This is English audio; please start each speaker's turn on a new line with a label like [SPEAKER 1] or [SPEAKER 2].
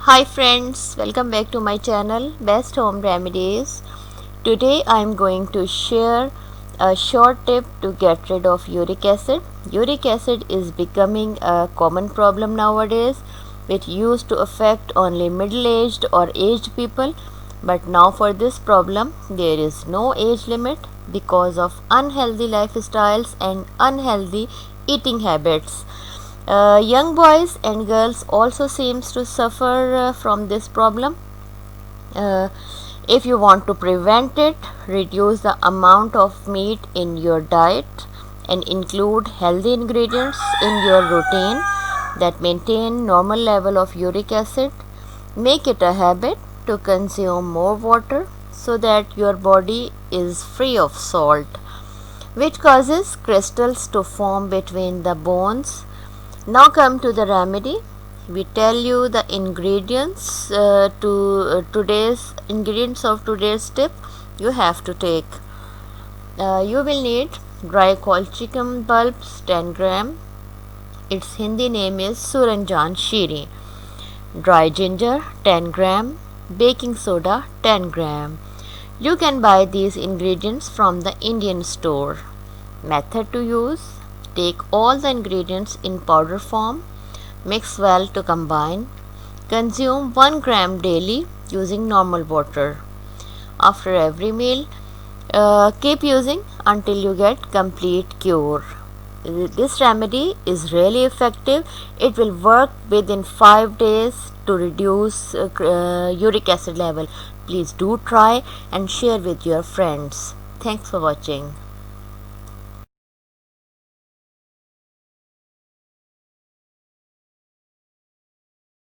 [SPEAKER 1] Hi friends, welcome back to my channel Best Home Remedies. Today I am going to share a short tip to get rid of uric acid. Uric acid is becoming a common problem nowadays, which used to affect only middle-aged or aged people, but now for this problem there is no age limit because of unhealthy lifestyles and unhealthy eating habits. Young boys and girls also seems to suffer from this problem. Uh, if you want to prevent it, reduce the amount of meat in your diet and include healthy ingredients in your routine that maintain normal level of uric acid. Make it a habit to consume more water so that your body is free of salt, which causes crystals to form between the bones. Now come to the remedy. We tell you the ingredients of today's tip you have to take. You will need dry colchicum bulbs 10 gram. Its Hindi name is Suranjan Shiri. Dry ginger 10 gram. Baking soda 10 gram. You can buy these ingredients from the Indian store. Method to use: take all the ingredients in powder form, mix well to combine. Consume 1 gram daily using normal water. After every meal, keep using until you get complete cure. This remedy is really effective. It will work within 5 days to reduce uric acid level. Please do try and share with your friends. Thanks for watching.